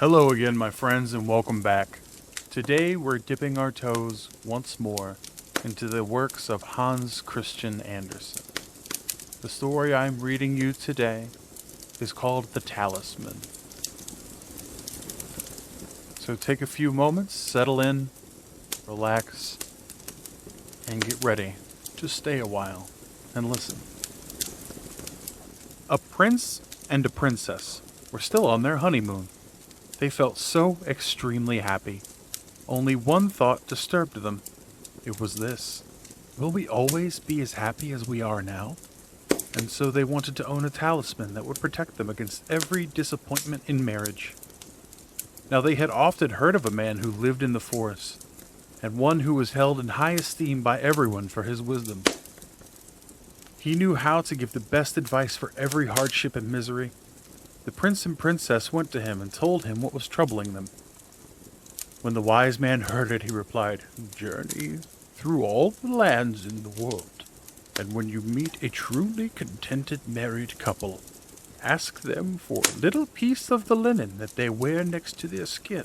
Hello again, my friends, and welcome back. Today we're dipping our toes once more into the works of Hans Christian Andersen. The story I'm reading you today is called The Talisman. So take a few moments, settle in, relax, and get ready to stay a while and listen. A prince and a princess were still on their honeymoon. They felt so extremely happy. Only one thought disturbed them. It was this: will we always be as happy as we are now? And so they wanted to own a talisman that would protect them against every disappointment in marriage. Now they had often heard of a man who lived in the forest, and one who was held in high esteem by everyone for his wisdom. He knew how to give the best advice for every hardship and misery. The prince and princess went to him and told him what was troubling them. When the wise man heard it, he replied, "Journey through all the lands in the world, and when you meet a truly contented married couple, ask them for a little piece of the linen that they wear next to their skin.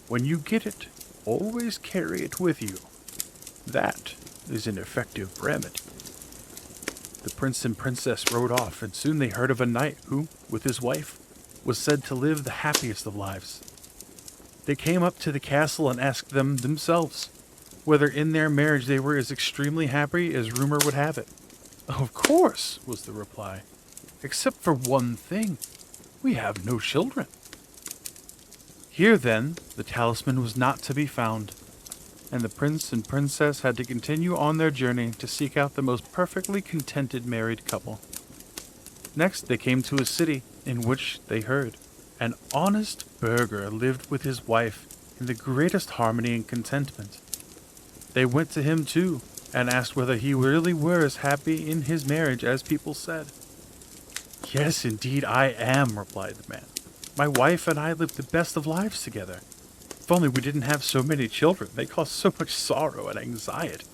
When you get it, always carry it with you. That is an effective remedy." The prince and princess rode off, and soon they heard of a knight who, with his wife, was said to live the happiest of lives. They came up to the castle and asked them themselves whether in their marriage they were as extremely happy as rumor would have it. "Of course," was the reply, "except for one thing. We have no children." Here, then, the talisman was not to be found, and the prince and princess had to continue on their journey to seek out the most perfectly contented married couple. Next, they came to a city in which, they heard, an honest burgher lived with his wife in the greatest harmony and contentment. They went to him too, and asked whether he really were as happy in his marriage as people said. "Yes, indeed I am," replied the man. "My wife and I live the best of lives together. If only we didn't have so many children. They cause so much sorrow and anxiety."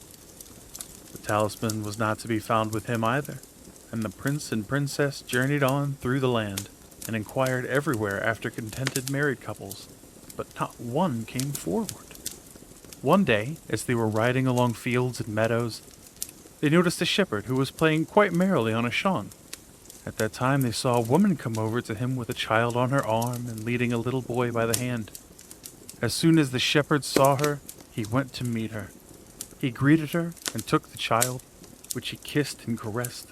The talisman was not to be found with him either, and the prince and princess journeyed on through the land and inquired everywhere after contented married couples, but not one came forward. One day, as they were riding along fields and meadows, they noticed a shepherd who was playing quite merrily on a shawm. At that time they saw a woman come over to him with a child on her arm and leading a little boy by the hand. As soon as the shepherd saw her, he went to meet her. He greeted her and took the child, which he kissed and caressed.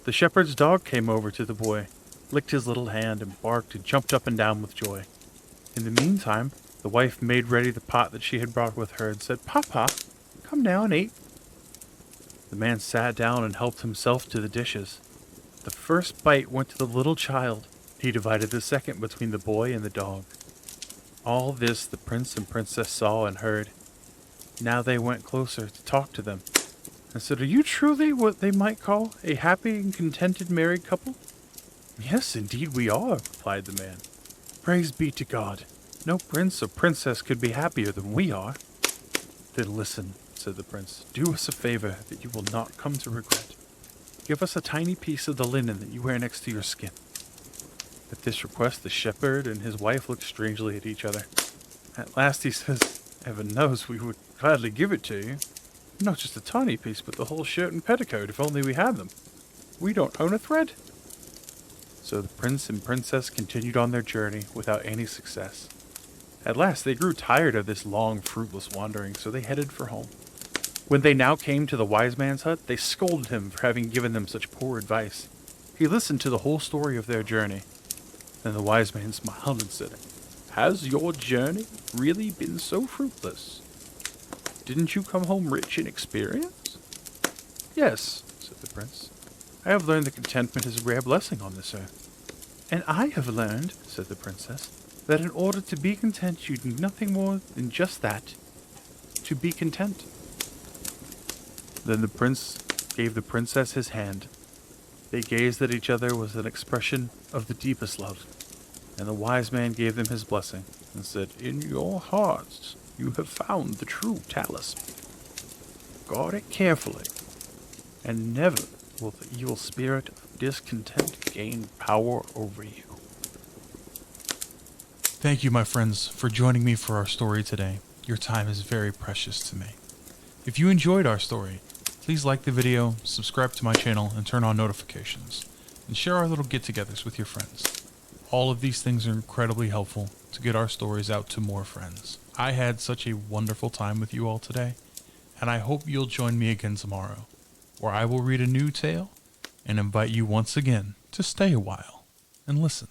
The shepherd's dog came over to the boy, licked his little hand, and barked and jumped up and down with joy. In the meantime, the wife made ready the pot that she had brought with her and said, "Papa, come now and eat." The man sat down and helped himself to the dishes. The first bite went to the little child. He divided the second between the boy and the dog. All this the prince and princess saw and heard. Now they went closer to talk to them and said, "Are you truly what they might call a happy and contented married couple?" "Yes, indeed we are," replied the man. "Praise be to God. No prince or princess could be happier than we are." "Then listen," said the prince. "Do us a favor that you will not come to regret. Give us a tiny piece of the linen that you wear next to your skin." At this request, the shepherd and his wife looked strangely at each other. At last he says, "Heaven knows we would gladly give it to you. Not just a tiny piece, but the whole shirt and petticoat, if only we had them. We don't own a thread." So the prince and princess continued on their journey without any success. At last they grew tired of this long, fruitless wandering, so they headed for home. When they now came to the wise man's hut, they scolded him for having given them such poor advice. He listened to the whole story of their journey. Then the wise man smiled and said, "Has your journey really been so fruitless? Didn't you come home rich in experience?" "Yes," said the prince. "I have learned that contentment is a rare blessing on this earth." "And I have learned," said the princess, "that in order to be content you need nothing more than just that, to be content." Then the prince gave the princess his hand. They gazed at each other with an expression of the deepest love, and the wise man gave them his blessing and said, "In your hearts you have found the true talisman. Guard it carefully, and never will the evil spirit of discontent gain power over you." Thank you, my friends, for joining me for our story today. Your time is very precious to me. If you enjoyed our story, please like the video, subscribe to my channel, and turn on notifications, and share our little get-togethers with your friends. All of these things are incredibly helpful to get our stories out to more friends. I had such a wonderful time with you all today, and I hope you'll join me again tomorrow, where I will read a new tale and invite you once again to stay a while and listen.